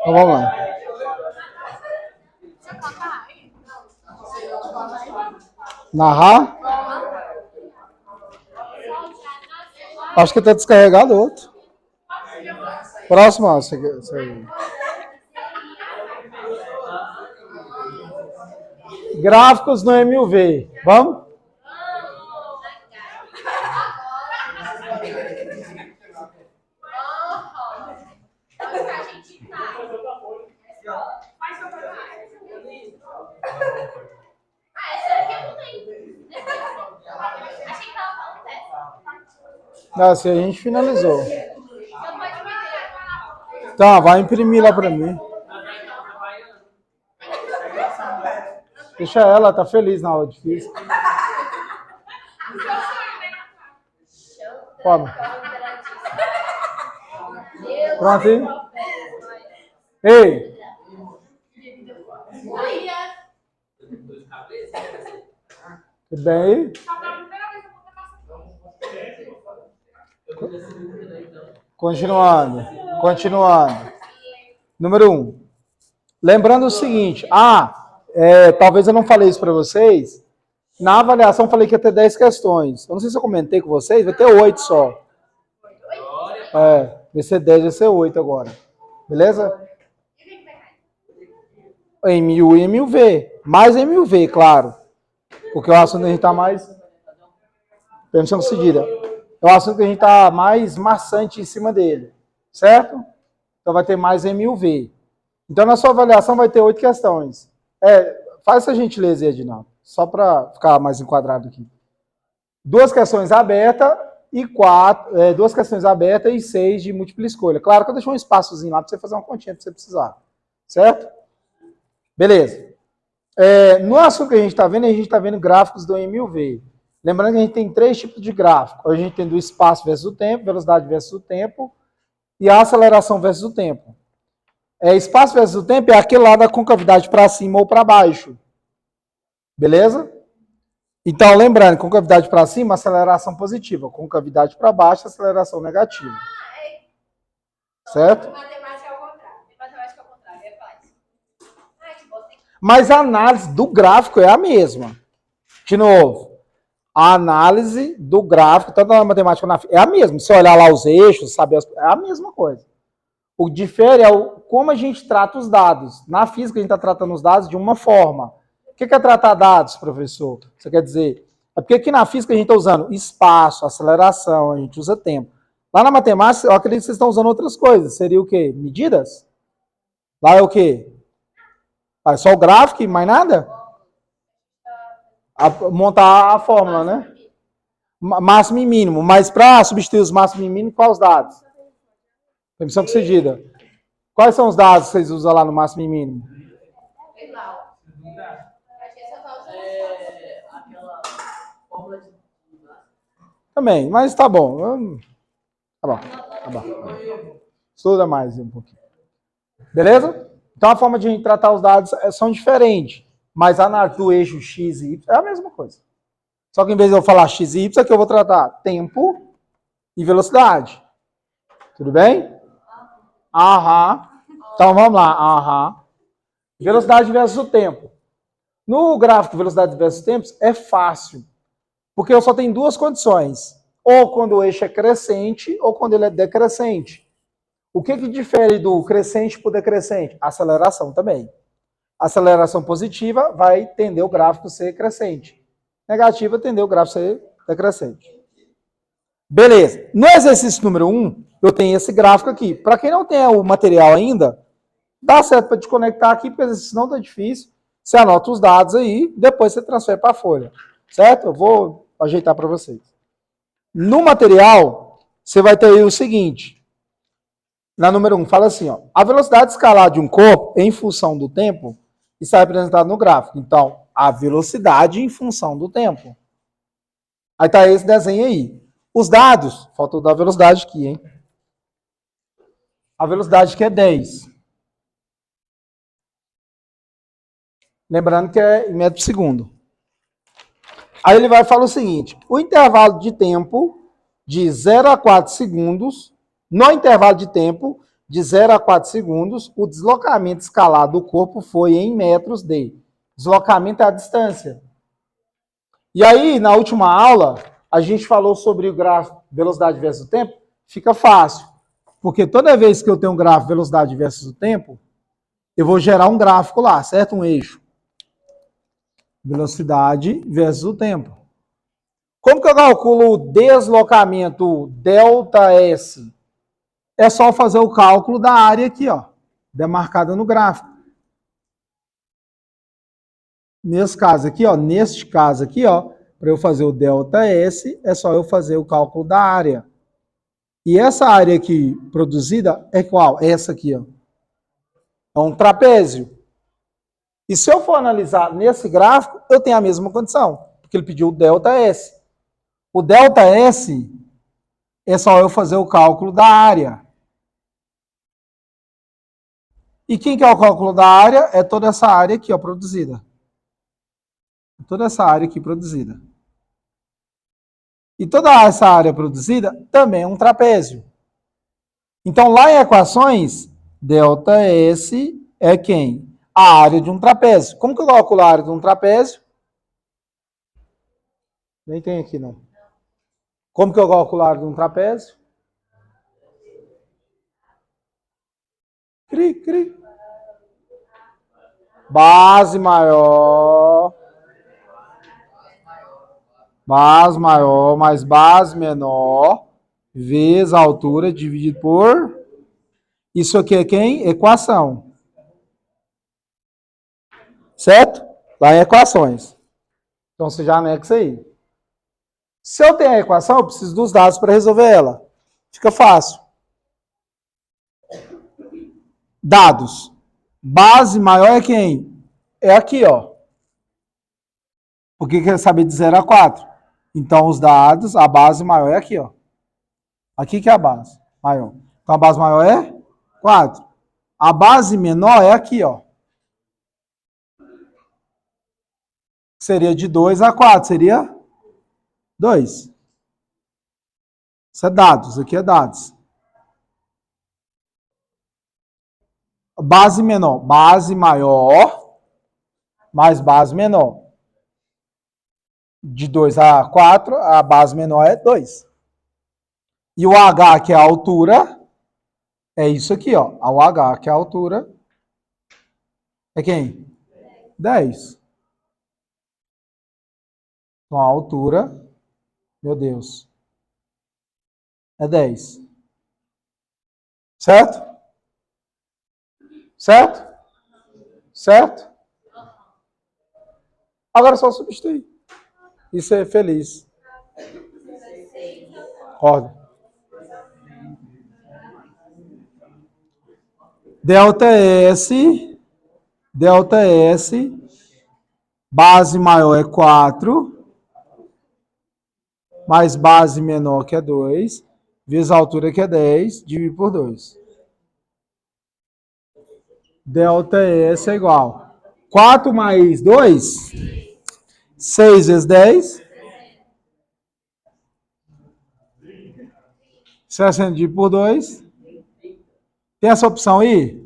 Então vamos lá. Narrar? Acho que está descarregado outro. Próximo, esse aí. Gráficos no MUV. Vamos? Não, se a gente finalizou. Tá, vai imprimir lá para mim. Deixa ela, tá feliz na aula de física. Toma. Pronto aí? Ei! Tudo bem aí? Continuando. Número 1. Lembrando o seguinte. Talvez eu não falei isso para vocês. Na avaliação eu falei que ia ter 10 questões. Eu não sei se eu comentei com vocês, vai ter 8 só. Vai ser 10, vai ser 8 agora. Beleza? MU e MUV. Mais MUV, claro. Porque o assunto que a gente está mais... Permissão concedida. É o assunto que a gente está mais maçante em cima dele. Certo? Então vai ter mais MUV. Então na sua avaliação vai ter 8 questões. Faz essa gentileza aí, Edinaldo. Só para ficar mais enquadrado aqui. 2 questões abertas e 2 questões abertas e 6 de múltipla escolha. Claro que eu deixei um espaçozinho lá para você fazer uma continha para você precisar. Certo? Beleza. No assunto que a gente está vendo gráficos do MUV. Lembrando que a gente tem 3 tipos de gráfico. A gente tem do espaço versus o tempo, velocidade versus o tempo e a aceleração versus o tempo. Espaço versus o tempo é aquele lá da concavidade para cima ou para baixo. Beleza? Então, lembrando, concavidade para cima, aceleração positiva. Concavidade para baixo, aceleração negativa. Certo? Matemática ao contrário. É fácil. Mas a análise do gráfico é a mesma. De novo. A análise do gráfico, tanto na matemática quanto na física, é a mesma. Se olhar lá os eixos, saber é a mesma coisa. O que difere é como a gente trata os dados. Na física, a gente está tratando os dados de uma forma. O que é tratar dados, professor? Você quer dizer? É porque aqui na física a gente está usando espaço, aceleração, a gente usa tempo. Lá na matemática, eu acredito que vocês estão usando outras coisas. Seria o quê? Medidas? Lá é o quê? É só o gráfico e mais nada? Montar a fórmula, né? Máximo e mínimo. Mas para substituir os máximos e mínimos, quais os dados? Permissão concedida. Quais são os dados que vocês usam lá no máximo e mínimo? Também, mas tá bom. Tá bom. Estuda mais um pouquinho. Beleza? Então a forma de a gente tratar os dados são diferentes. Mas a análise do eixo X e Y é a mesma coisa. Só que em vez de eu falar X e Y, aqui eu vou tratar tempo e velocidade. Tudo bem? Aham. Então vamos lá. Aham. Velocidade versus o tempo. No gráfico velocidade versus tempo é fácil. Porque eu só tenho 2 condições. Ou quando o eixo é crescente ou quando ele é decrescente. O que difere do crescente para o decrescente? A aceleração também. Aceleração positiva vai tender o gráfico a ser crescente. Negativa tender o gráfico a ser decrescente. Beleza. No exercício número 1, eu tenho esse gráfico aqui. Para quem não tem o material ainda, dá certo para te conectar aqui, porque o exercício não está difícil. Você anota os dados aí, depois você transfere para a folha. Certo? Eu vou ajeitar para vocês. No material, você vai ter aí o seguinte. Na número 1, fala assim, ó. A velocidade escalar de um corpo em função do tempo está representada no gráfico. Então, a velocidade em função do tempo. Aí tá esse desenho aí. Os dados, faltou dar a velocidade aqui, hein? A velocidade aqui é 10. Lembrando que é em metro por segundo. Aí ele vai falar o seguinte, o intervalo de tempo de 0 a 4 segundos, no intervalo de tempo de 0 a 4 segundos, o deslocamento escalar do corpo foi em metros de. Deslocamento é a distância. E aí, na última aula, a gente falou sobre o gráfico velocidade versus o tempo, fica fácil. Porque toda vez que eu tenho um gráfico velocidade versus o tempo, eu vou gerar um gráfico lá, certo? Um eixo. Velocidade versus o tempo. Como que eu calculo o deslocamento ΔS? É só fazer o cálculo da área aqui, ó, demarcada no gráfico. Nesse caso aqui, ó, para eu fazer o ΔS, é só eu fazer o cálculo da área. E essa área aqui produzida é qual? Essa aqui, ó. É um trapézio. E se eu for analisar nesse gráfico, eu tenho a mesma condição, porque ele pediu o ΔS. O ΔS é só eu fazer o cálculo da área. E quem que é o cálculo da área? É toda essa área aqui, ó, produzida. Toda essa área aqui produzida. E toda essa área produzida também é um trapézio. Então, lá em equações, ΔS é quem? A área de um trapézio. Como que eu calculo a área de um trapézio? Nem tem aqui, não. Como que eu calculo a área de um trapézio? Cri, cri. Base maior mais base menor, vezes a altura dividido por... Isso aqui é quem? Equação. Certo? Lá em equações. Então você já anexa aí. Se eu tenho a equação, eu preciso dos dados para resolver ela. Fica fácil. Dados. Base maior é quem? É aqui, ó. Porque quer saber de 0 a 4. Então, os dados, a base maior é aqui, ó. Aqui que é a base maior. Então, a base maior é 4. A base menor é aqui, ó. Seria de 2 a 4. Seria 2. Isso é dados. Aqui é dados. Base menor. Base maior mais base menor. De 2 a 4, a base menor é 2. E o H, que é a altura, é isso aqui, ó. O H, que é a altura, é quem? 10. Então, a altura, meu Deus, é 10. Certo? Certo? Certo? Agora é só substituir. E ser feliz. Ordem. ΔS, base maior é 4, mais base menor que é 2, vezes a altura que é 10, dividido por 2. ΔS é igual. 4 mais 2, 6 vezes 10, 60 dividido por 2. Tem essa opção aí?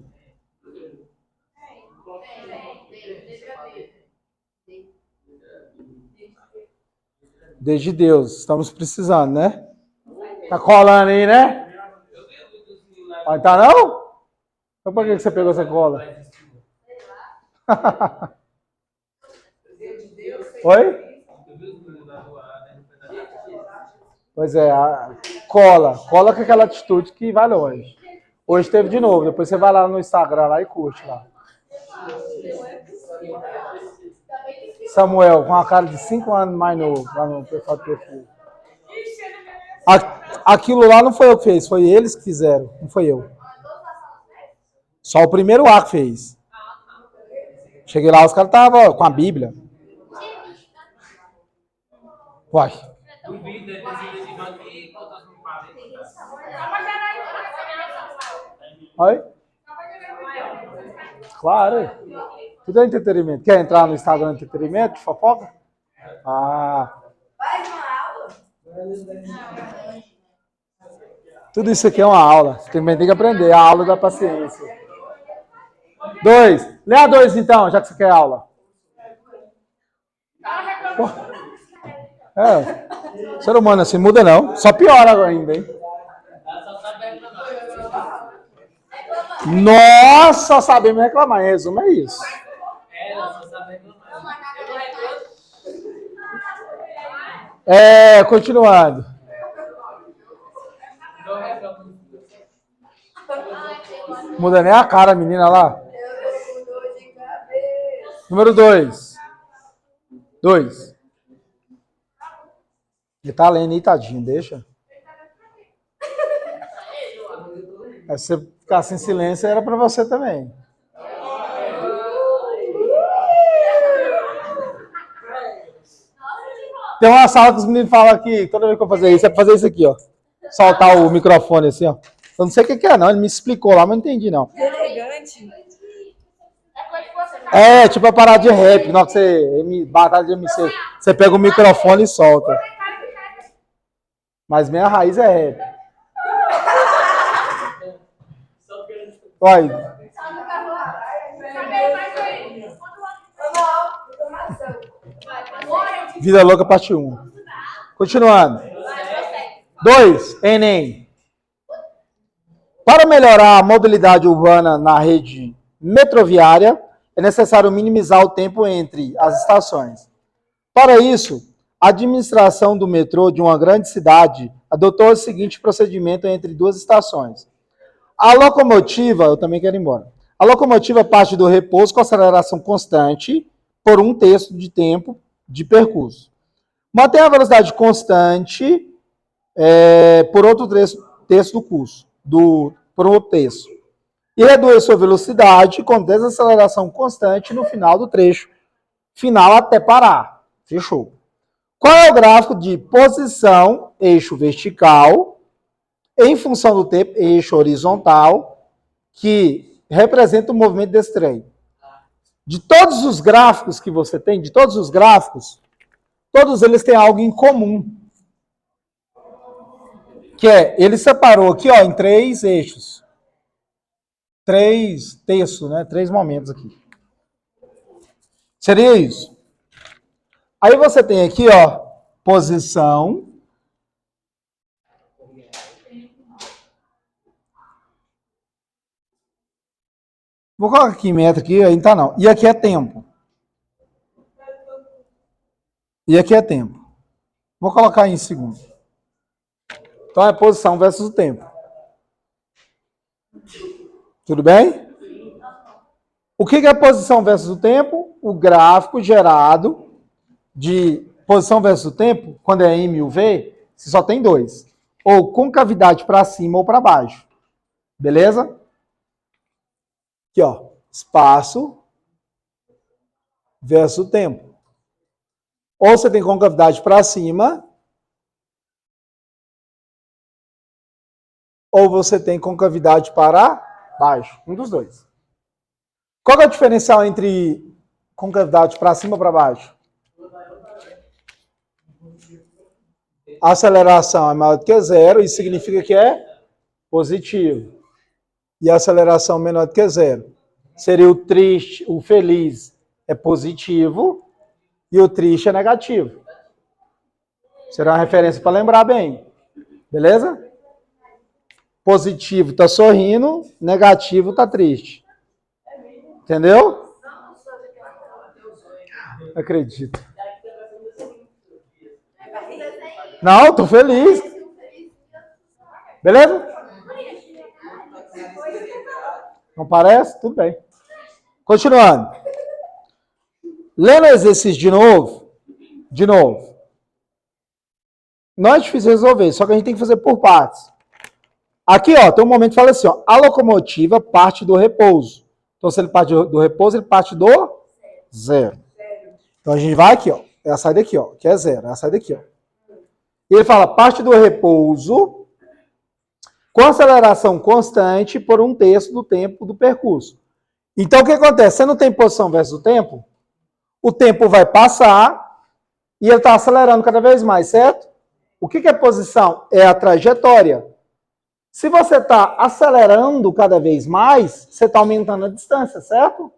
Desde Deus, estamos precisando, né? Tá colando aí, né? Vai tá não? Então por que você pegou essa cola? Oi? Pois é, cola com aquela atitude que vai longe. Hoje teve de novo, depois você vai lá no Instagram lá e curte lá. Samuel, com uma cara de 5 anos mais novo, lá no perfil. Aquilo lá não foi eu que fiz, foi eles que fizeram, não foi eu. Só o primeiro A que fez. Cheguei lá, os caras estavam com a Bíblia. Uai. Oi? Claro. Tudo é entretenimento. Quer entrar no Instagram de entretenimento? Fofoca? Ah. Faz uma aula. Tudo isso aqui é uma aula. Você também tem que aprender. A aula da paciência. 2. Lê a 2 então, já que você quer aula. Ser humano assim muda não. Só piora agora ainda, hein? Nós só sabemos reclamar. Em resumo, é isso. Continuando. Muda nem a cara, a menina lá. Número 2. 2. Ele tá lendo aí, tadinho, deixa. Se você ficasse em silêncio, era pra você também. Tem uma sala que os meninos falam aqui, toda vez que eu fazer isso, é pra fazer isso aqui, ó. Soltar o microfone assim, ó. Eu não sei o que é, não. Ele me explicou lá, mas não entendi, não. Elegante. Tipo a parada de rap, não, que você batalha de MC. Você pega o microfone e solta. Mas minha raiz é rap. Olha. Vida Louca, parte 1. Continuando. 2. Enem. Para melhorar a mobilidade urbana na rede metroviária, é necessário minimizar o tempo entre as estações. Para isso, a administração do metrô de uma grande cidade adotou o seguinte procedimento entre duas estações. A locomotiva, eu também quero ir embora. A locomotiva parte do repouso com aceleração constante por 1/3 de tempo de percurso. Mantém a velocidade constante por outro terço do curso, por outro terço. E reduz sua velocidade com desaceleração constante no final do trecho final até parar. Fechou. Qual é o gráfico de posição, eixo vertical, em função do tempo, eixo horizontal, que representa o movimento desse trem? De todos os gráficos que você tem, todos eles têm algo em comum. Que ele separou aqui, ó, em 3 eixos. 3 terços, né? 3 momentos aqui. Seria isso. Aí você tem aqui, ó, posição. Vou colocar aqui em metro aqui, aí tá não. E aqui é tempo. Vou colocar em segundo. Então é posição versus o tempo. Tudo bem? O que é posição versus o tempo? O gráfico gerado de posição versus o tempo, quando é M e o V, você só tem 2. Ou concavidade para cima ou para baixo. Beleza? Aqui, ó. Espaço versus tempo. Ou você tem concavidade para cima, ou você tem concavidade para baixo. Um dos dois. Qual é o diferencial entre concavidade para cima ou para baixo? A aceleração é maior do que 0, isso significa que é positivo. E a aceleração menor do que 0. Seria o triste, o feliz é positivo e o triste é negativo. Será uma referência para lembrar bem. Beleza? Positivo está sorrindo, negativo está triste. Entendeu? Acredito. Não, tô feliz. Beleza? Não parece? Tudo bem. Continuando. Lendo o exercício de novo. Não é difícil resolver, só que a gente tem que fazer por partes. Aqui, ó, tem um momento que fala assim, ó, a locomotiva parte do repouso. Então, se ele parte do repouso, ele parte do zero. Então, a gente vai aqui, ó, é a saída aqui, ó, que é zero, é a saída aqui, ó. E ele fala, parte do repouso com aceleração constante por 1/3 do tempo do percurso. Então, o que acontece? Você não tem posição versus o tempo vai passar e ele está acelerando cada vez mais, certo? O que é posição? É a trajetória. Se você está acelerando cada vez mais, você está aumentando a distância, certo?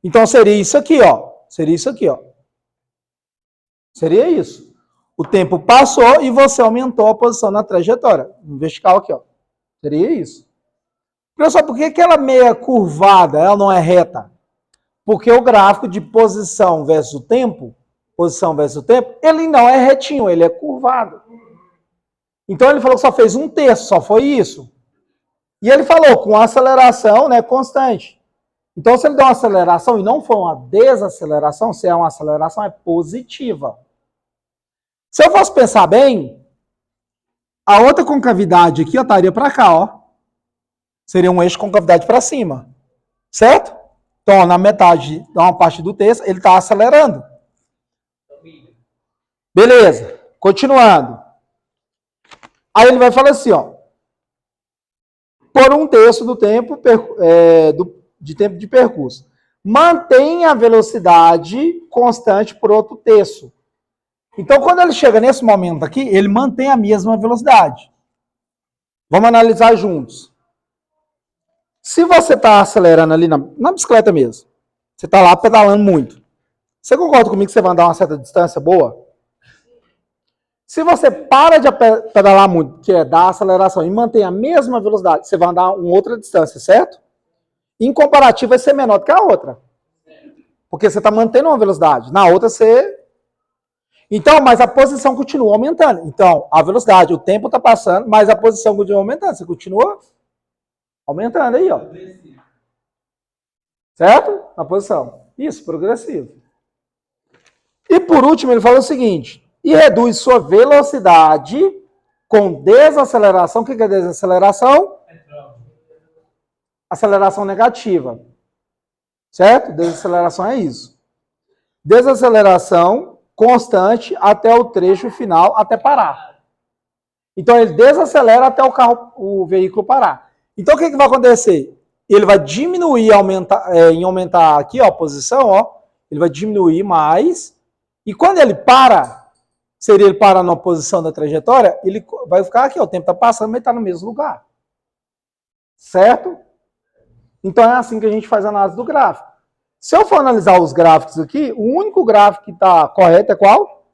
Então, seria isso aqui, ó. Seria isso aqui, ó. Seria isso. O tempo passou e você aumentou a posição na trajetória. No vertical aqui, ó. Seria isso. Pessoal, por que aquela meia curvada, ela não é reta? Porque o gráfico de posição versus tempo, ele não é retinho, ele é curvado. Então ele falou que só fez 1/3, só foi isso. E ele falou com aceleração, né, constante. Então se ele deu uma aceleração e não foi uma desaceleração, se é uma aceleração, é positiva. Se eu fosse pensar bem, a outra concavidade aqui, ó, estaria para cá, ó. Seria um eixo concavidade para cima. Certo? Então, na metade, uma parte do texto, ele está acelerando. Beleza. Continuando. Aí ele vai falar assim, ó. Por 1/3 do tempo de tempo de percurso. Mantém a velocidade constante por outro terço. Então, quando ele chega nesse momento aqui, ele mantém a mesma velocidade. Vamos analisar juntos. Se você está acelerando ali na bicicleta mesmo, você está lá pedalando muito. Você concorda comigo que você vai andar uma certa distância boa? Se você para de pedalar muito, que é dar aceleração, e mantém a mesma velocidade, você vai andar uma outra distância, certo? Em comparativo, vai ser menor do que a outra. Porque você está mantendo uma velocidade. Na outra, você... Então, mas a posição continua aumentando. Então, a velocidade, o tempo está passando, mas a posição continua aumentando. Você continua aumentando aí, ó. Certo? Na posição. Isso, progressivo. E por último, ele fala o seguinte, e reduz sua velocidade com desaceleração. O que é desaceleração? Aceleração negativa. Certo? Desaceleração é isso. Desaceleração constante até o trecho final, até parar. Então, ele desacelera até o veículo parar. Então, o que vai acontecer? Ele vai diminuir, aumentar aqui, ó, a posição, ó. Ele vai diminuir mais. E quando ele para, seria ele parar na posição da trajetória, ele vai ficar aqui, ó, o tempo está passando, mas está no mesmo lugar. Certo? Então, é assim que a gente faz a análise do gráfico. Se eu for analisar os gráficos aqui, o único gráfico que está correto é qual?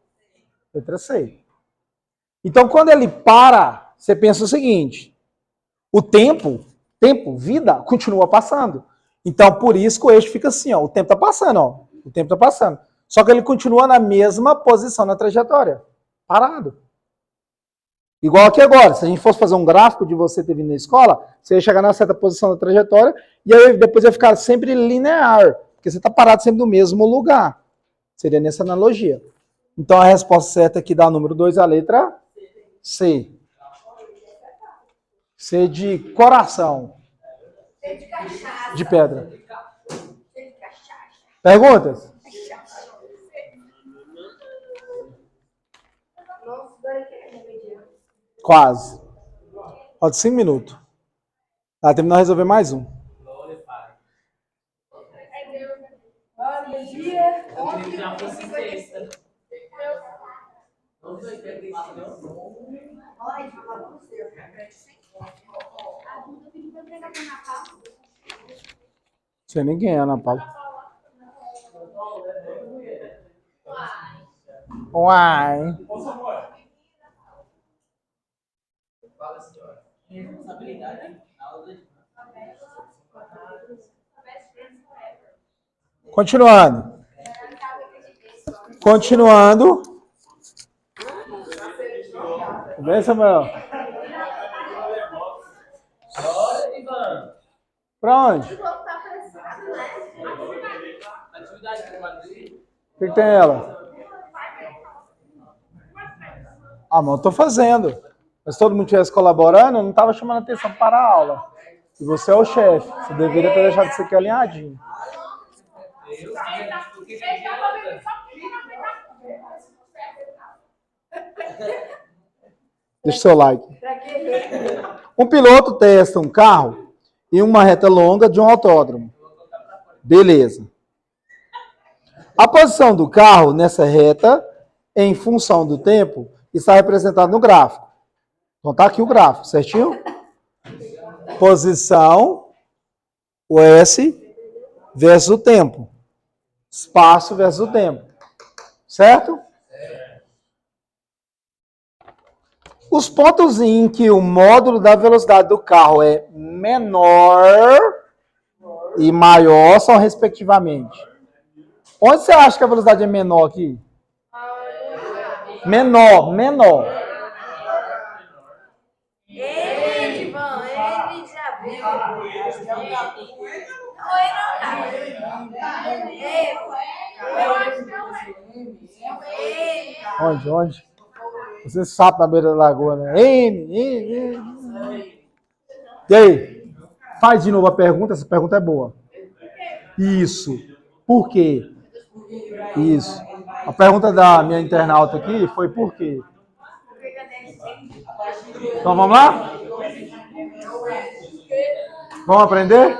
Letra C. Então, quando ele para, você pensa o seguinte, o tempo, vida, continua passando. Então, por isso que o eixo fica assim, ó, o tempo está passando, ó, o tempo está passando. Só que ele continua na mesma posição na trajetória, parado. Igual aqui agora, se a gente fosse fazer um gráfico de você ter vindo na escola, você ia chegar na certa posição da trajetória e aí depois ia ficar sempre linear, porque você está parado sempre no mesmo lugar. Seria nessa analogia. Então, a resposta certa aqui dá número 2, a letra C. C de coração. C de cachaça. De pedra. C de cachaça. Perguntas? Quase. Pode 5 minutos. Tá, terminou de resolver mais um. Bom dia. Sei nem quem é, Ana Paula. Uai. Continuando. Tudo bem, Samuel? Pra onde? O que tem ela? Ah, mas eu tô fazendo. Mas se todo mundo estivesse colaborando, eu não estava chamando atenção para a aula. E você é o chefe. Você deveria ter deixado isso aqui alinhadinho. Deixa o seu like. Um piloto testa um carro em uma reta longa de um autódromo. Beleza. A posição do carro nessa reta, em função do tempo, está representada no gráfico. Então tá aqui o gráfico, certinho? Posição, o S, versus o tempo. Espaço versus o tempo. Certo? Os pontos em que o módulo da velocidade do carro é menor e maior são, respectivamente. Onde você acha que a velocidade é menor aqui? Menor. Ele já viu. Onde? Você sabe na beira da lagoa, né? M. E aí? Faz de novo a pergunta, essa pergunta é boa. Isso. Por quê? Isso. A pergunta da minha internauta aqui foi por quê? Então vamos lá? Vamos aprender?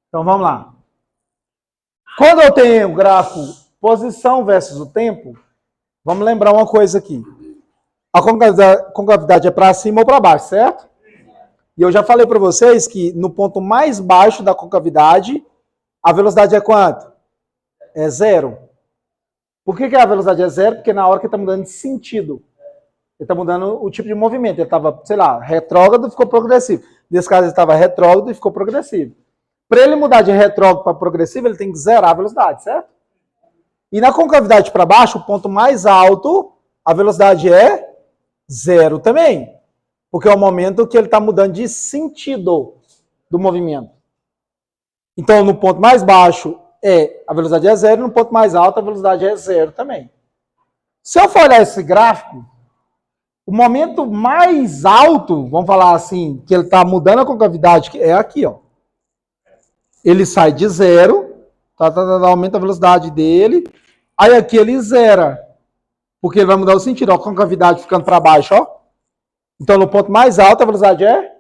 Então vamos lá. Quando eu tenho o gráfico posição versus o tempo, vamos lembrar uma coisa aqui. A concavidade é para cima ou para baixo, certo? E eu já falei para vocês que no ponto mais baixo da concavidade, a velocidade é quanto? É 0. Por que a velocidade é 0? Porque na hora que ele está mudando de sentido. Ele está mudando o tipo de movimento. Ele estava, sei lá, retrógrado e ficou progressivo. Nesse caso, ele estava retrógrado e ficou progressivo. Para ele mudar de retrógrado para progressivo, ele tem que zerar a velocidade, certo? E na concavidade para baixo, o ponto mais alto, a velocidade é 0 também. Porque é o momento que ele está mudando de sentido do movimento. Então, no ponto mais baixo, a velocidade é 0, no ponto mais alto, a velocidade é 0 também. Se eu for olhar esse gráfico, o momento mais alto, vamos falar assim, que ele está mudando a concavidade, é aqui, ó. Ele sai de 0, aumenta a velocidade dele, aí aqui ele zera, porque ele vai mudar o sentido, ó, a concavidade ficando para baixo, ó. Então, no ponto mais alto, a velocidade é?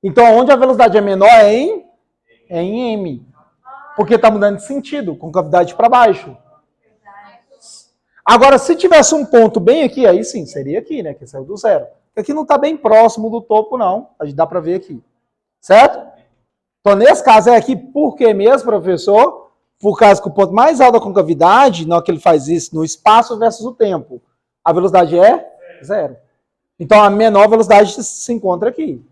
Então, onde a velocidade é menor é em M. Porque está mudando de sentido, concavidade para baixo. Agora, se tivesse um ponto bem aqui, aí sim, seria aqui, né? Que saiu do 0. Aqui não está bem próximo do topo, não. A gente dá para ver aqui. Certo? Então, nesse caso, é aqui por que mesmo, professor? Por causa que o ponto mais alto da concavidade, na hora que ele faz isso, no espaço versus o tempo, a velocidade é 0. Então, a menor velocidade se encontra aqui.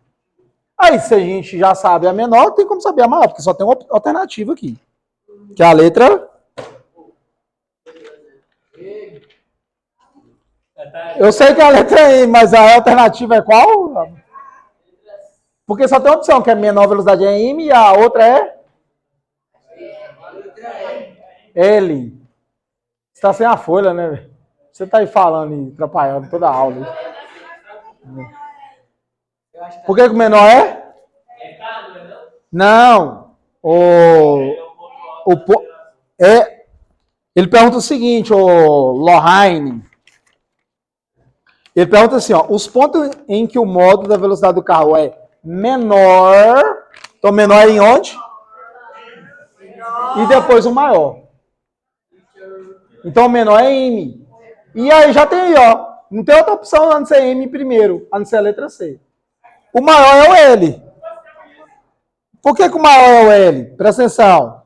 Aí, se a gente já sabe a menor, tem como saber a maior, porque só tem uma alternativa aqui. Que é a letra... Eu sei que é a letra E, mas a alternativa é qual? Porque só tem uma opção, que a menor velocidade é M e a outra é... L. Você tá sem a folha, né? Você tá aí falando e atrapalhando toda a aula. Por que o menor é? Não. Ele pergunta o seguinte, o Lohane. Ele pergunta assim, ó, os pontos em que o módulo da velocidade do carro é menor, então menor é em onde? E depois o maior. Então o menor é M. E aí já tem aí, ó, não tem outra opção a não ser M primeiro, a não ser a letra C. O maior é o L. Por que o maior é o L? Presta atenção.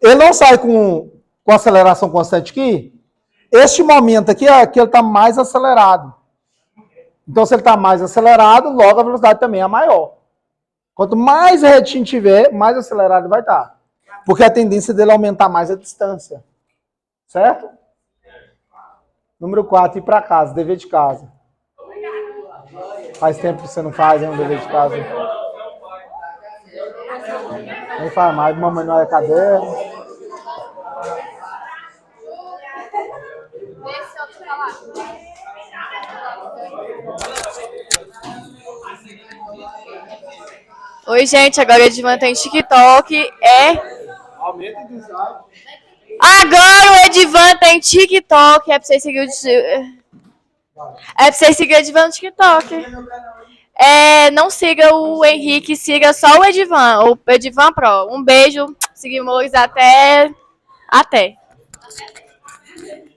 Ele não sai com aceleração constante aqui. Este momento aqui é que ele está mais acelerado. Então, se ele está mais acelerado, logo a velocidade também é maior. Quanto mais retinho tiver, mais acelerado ele vai estar. Porque a tendência dele é aumentar mais a distância. Certo? Número 4, ir para casa, dever de casa. Faz tempo que você não faz, hein, um dever de casa. Nem faz mais, mamãe não é caderno. Oi, gente, agora o Edivan tem TikTok. Aumenta o dislike. Agora o Edivan tem TikTok. É pra vocês seguirem o Edivan no TikTok. Não siga o Henrique, siga só o Edivan Pro. Um beijo, seguimos até.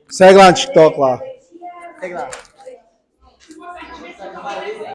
Segue lá no TikTok lá. Segue lá.